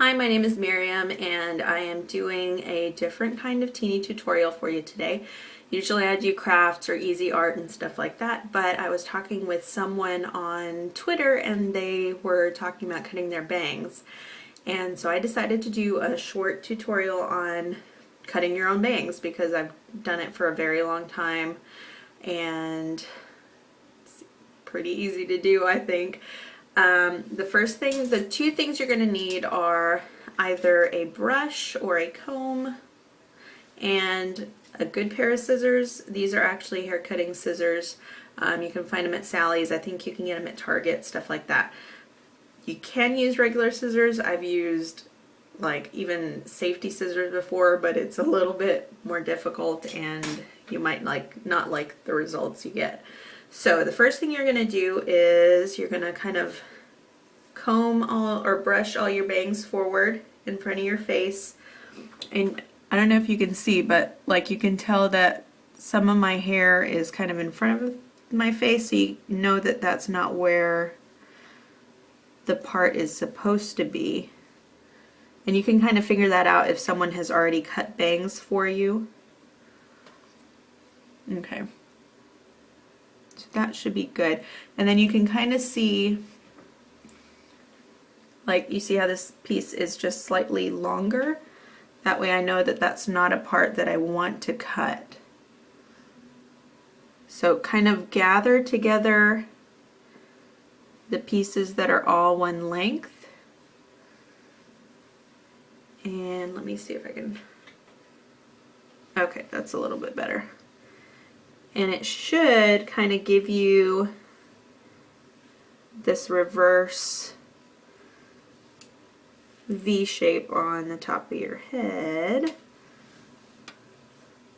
Hi, my name is Miriam and I am doing a different kind of teeny tutorial for you today. Usually I do crafts or easy art and stuff like that, but I was talking with someone on Twitter and they were talking about cutting their bangs. And so I decided to do a short tutorial on cutting your own bangs because I've done it for a very long time and it's pretty easy to do, I think. The two things you're going to need are either a brush or a comb and a good pair of scissors. These are actually hair cutting scissors. You can find them at Sally's. I think you can get them at Target, stuff like that. You can use regular scissors. I've used like even safety scissors before, but it's a little bit more difficult and you might not like the results you get. So the first thing you're going to do is you're going to kind of comb or brush all your bangs forward in front of your face. And I don't know if you can see, but like you can tell that some of my hair is kind of in front of my face, so you know that that's not where the part is supposed to be. And you can kind of figure that out if someone has already cut bangs for you. Okay. So that should be good. And then you can kind of see, like you see how this piece is just slightly longer? That way I know that that's not a part that I want to cut. So kind of gather together the pieces that are all one length. And let me see if I can, okay, that's a little bit better. And it should kind of give you this reverse V shape on the top of your head.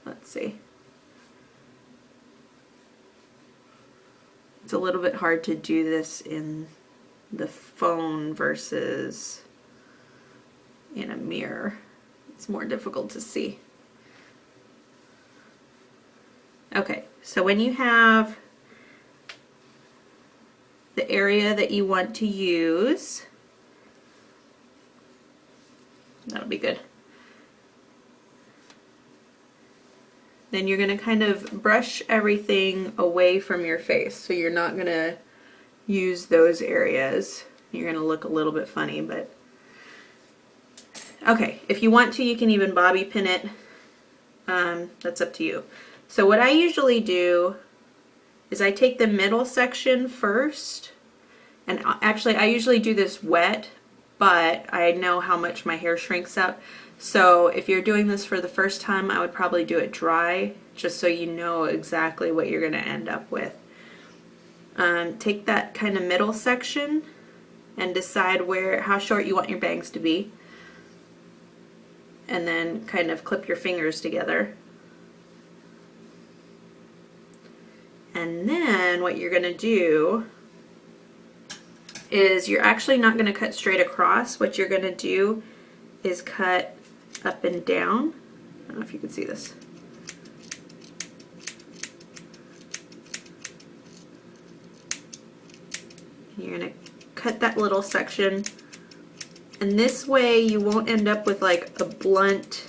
Let's see. It's a little bit hard to do this in the phone versus in a mirror. It's more difficult to see. Okay, so when you have the area that you want to use, that'll be good. Then you're going to kind of brush everything away from your face. So you're not going to use those areas. You're going to look a little bit funny, but okay, if you want to, you can even bobby pin it. That's up to you. So what I usually do is I take the middle section first, and actually I usually do this wet, but I know how much my hair shrinks up. So if you're doing this for the first time, I would probably do it dry, just so you know exactly what you're going to end up with. Take that kind of middle section and decide how short you want your bangs to be. And then kind of clip your fingers together. And then what you're going to do is you're actually not going to cut straight across. What you're going to do is cut up and down. I don't know if you can see this. You're going to cut that little section, and this way you won't end up with like a blunt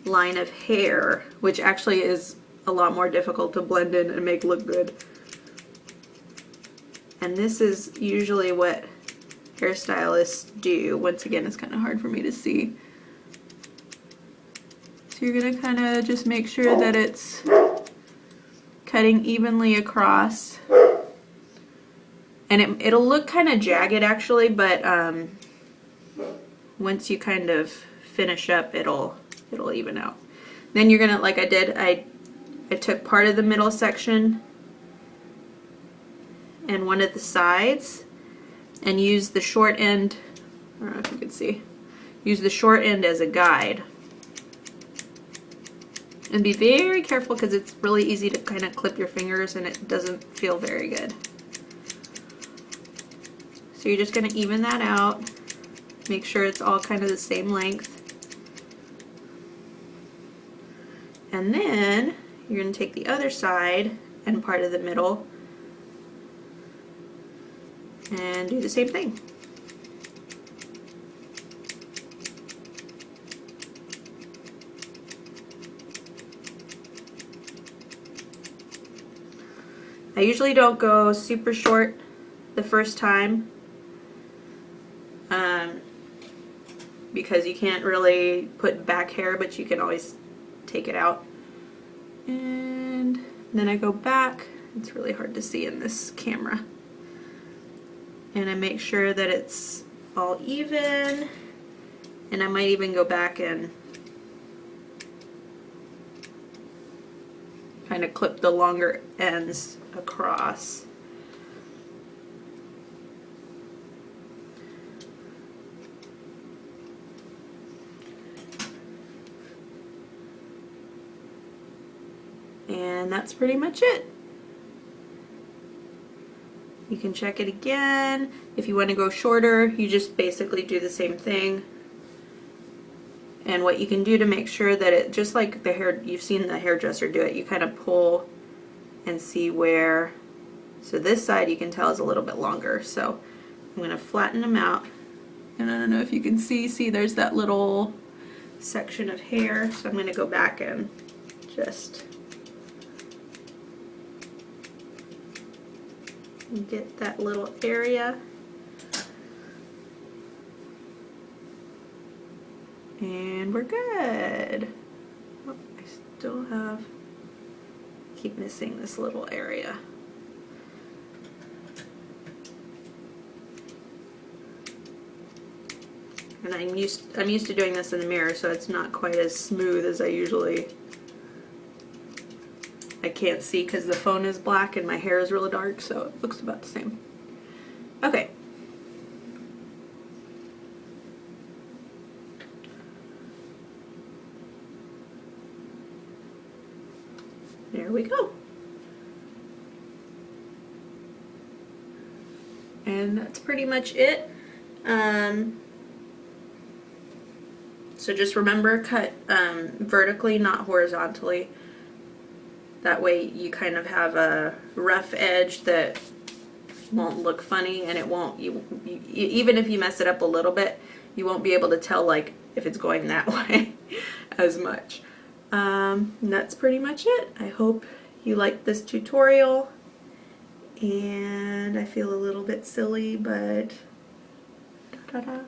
line of hair, which actually is a lot more difficult to blend in and make look good. And this is usually what hairstylists do. Once again, it's kind of hard for me to see. So you're going to kind of just make sure that it's cutting evenly across. And it'll look kind of jagged actually, but once you kind of finish up, it'll even out. Then you're going to, like I did, I took part of the middle section and one of the sides and used the short end, I don't know if you can see, use the short end as a guide. And be very careful because it's really easy to kind of clip your fingers and it doesn't feel very good. So you're just going to even that out, make sure it's all kind of the same length. And then you're going to take the other side and part of the middle and do the same thing. I usually don't go super short the first time because you can't really put back hair, but you can always take it out. And then I go back. It's really hard to see in this camera. And I make sure that it's all even. And I might even go back and kind of clip the longer ends across. And that's pretty much it. You can check it again. If you want to go shorter, you just basically do the same thing. And what you can do to make sure that it, just like the hair, you've seen the hairdresser do it, you kind of pull and see where, so this side you can tell is a little bit longer. So I'm going to flatten them out. And I don't know if you can see there's that little section of hair. So I'm going to go back and just get that little area. And we're good. Oh, I still keep missing this little area. And I'm used to doing this in the mirror, so it's not quite as smooth as I can't see because the phone is black and my hair is really dark, so it looks about the same. Okay. There we go. And that's pretty much it. So just remember, cut vertically, not horizontally. That way you kind of have a rough edge that won't look funny, and it won't, even if you mess it up a little bit, you won't be able to tell like if it's going that way as much. And that's pretty much it. I hope you liked this tutorial, and I feel a little bit silly, but ta-da.